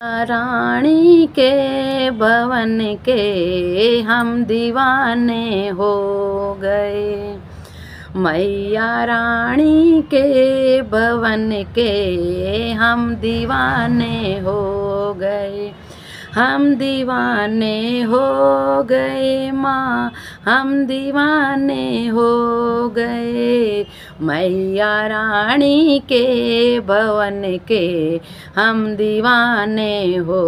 रानी के भवन के हम दीवाने हो गए। मैया रानी के भवन के हम दीवाने हो गए। हम दीवाने हो गए माँ, हम दीवाने हो गए। मैया रानी के भवन के हम दीवाने हो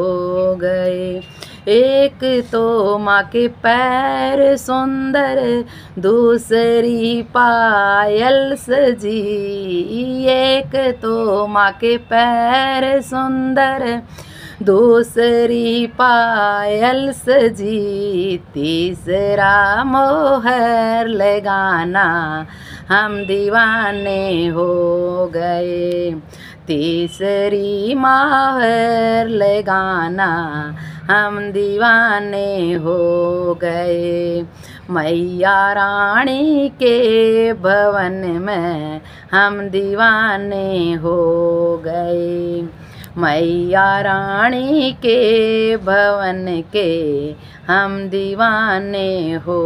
गए। एक तो माँ के पैर सुंदर, दूसरी पायल सजी। एक तो माँ के पैर सुंदर, दूसरी पायल सजी। तीसरा मोहर लगाना हम दीवाने हो गए। तीसरी मोहर लगाना हम दीवाने हो गए। मैया रानी के भवन में हम दीवाने हो गए। मैया रानी के भवन के हम दीवाने हो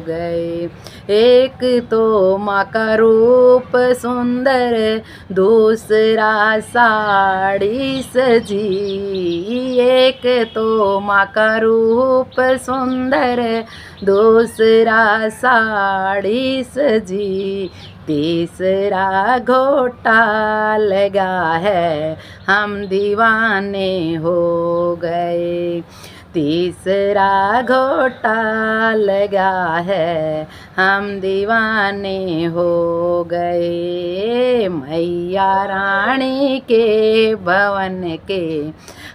गए। एक तो माँ का रूप सुंदर, दूसरा साड़ी सजी। एक तो माँ का रूप सुंदर, दूसरा साड़ी सजी। तीसरा घोटा लगा है हम दीवाने हो गए। तीसरा घोटा लगा है हम दीवाने हो गए। मैया रानी के भवन के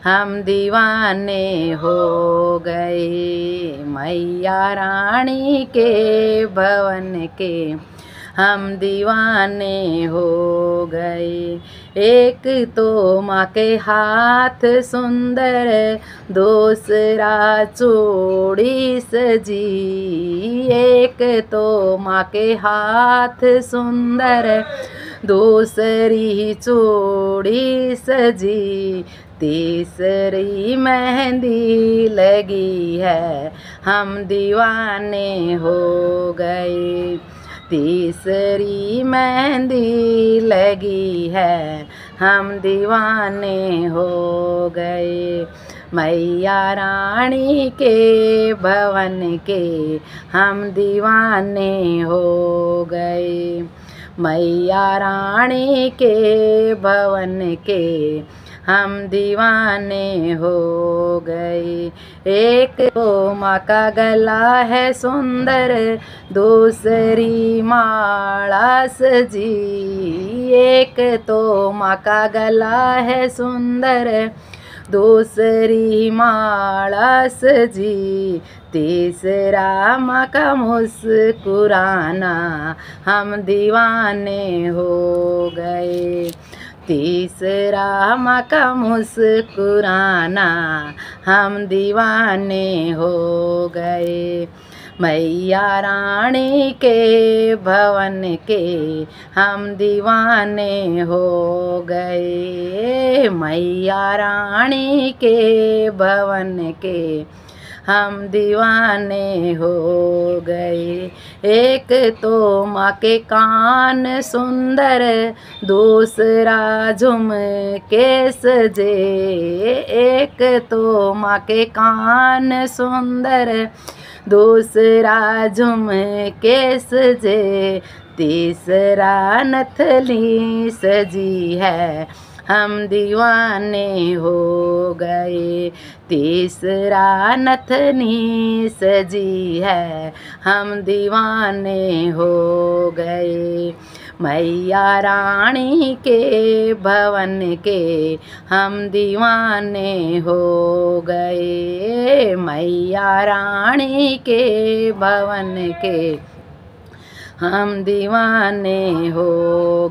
हम दीवाने हो गए। मैया रानी के भवन के हम दीवाने हो गए। एक तो माँ के हाथ सुंदर, दूसरा चूड़ी सजी। एक तो माँ के हाथ सुंदर, दूसरी चूड़ी सजी। तीसरी मेहंदी लगी है हम दीवाने हो गए। तीसरी मेहंदी लगी है हम दीवाने हो गए। मैया रानी के भवन के हम दीवाने हो गए। मैया रानी के भवन के हम दीवाने हो गए। एक तो माँ का गला है सुंदर, दूसरी माला सजी। एक तो माँ का गला है सुंदर, दूसरी माला सजी। तीसरा माँ का मुस्कुराना हम दीवाने हो गए। तीसरा माँ का मुस्कुराना हम दीवाने हो गए। मैया रानी के भवन के हम दीवाने हो गए। मैया रानी के भवन के हम दीवाने हो गए। एक तो माँ के कान सुंदर, दूसरा झुमके सजे। एक तो माँ के कान सुंदर, दूसरा झुमके सजे। तीसरा नथली सजी है हम दीवाने हो गए। तीसरा नथनी सजी है हम दीवाने हो गए। मैया रानी के भवन के हम दीवाने हो गए। मैया रानी के भवन के हम दीवाने हो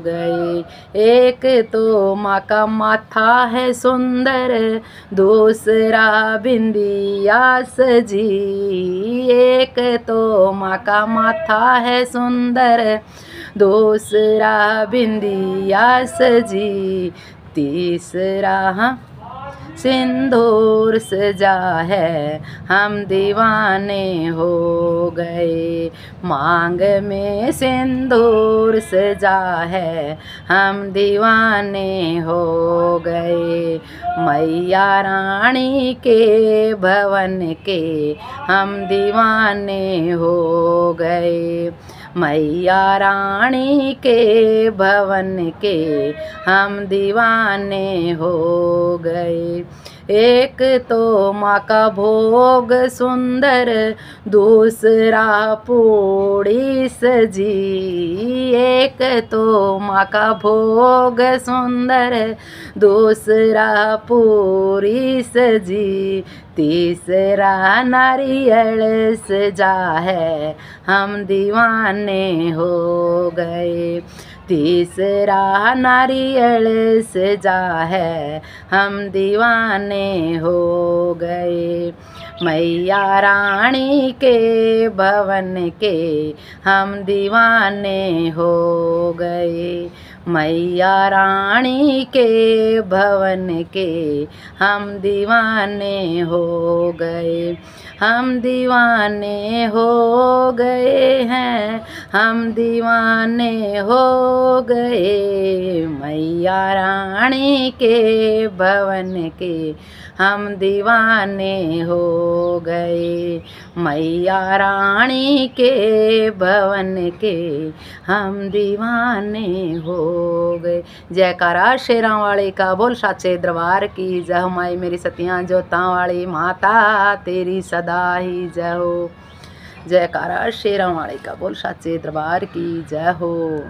गए। एक तो माँ का माथा है सुंदर, दूसरा बिंदिया सजी। एक तो माँ का माथा है सुंदर, दूसरा बिंदिया सजी। तीसरा सिंदूर सजा है हम दीवाने हो गए। मांग में सिंदूर सजा है हम दीवाने हो गए। मैया रानी के भवन के हम दीवाने हो गए। मैया रानी के भवन के हम दीवाने हो गए। एक तो माँ का भोग सुंदर, दूसरा पूड़ी सजी। एक तो माँ का भोग सुंदर, दूसरा पूरी सजी। तीसरा नारियल सजा है हम दीवाने हो गए। तीसरा नारियल सजा है हम दीवाने हो गए। मैया रानी के भवन के हम दीवाने हो गए। मैया रानी के भवन के हम दीवाने हो गए। हम दीवाने हो गए हैं, हम दीवाने हो गए। मैया रानी के भवन के हम दीवाने हो गए। मैया रानी के भवन के हम दीवाने हो गए। जयकारा शेरां वाले का, बोल साचे दरबार की जय हो। माई मेरी सतियां जोतां वाली माता तेरी सदा ही जय हो। जयकारा शेरां वाले का, बोल साचे दरबार की जय हो।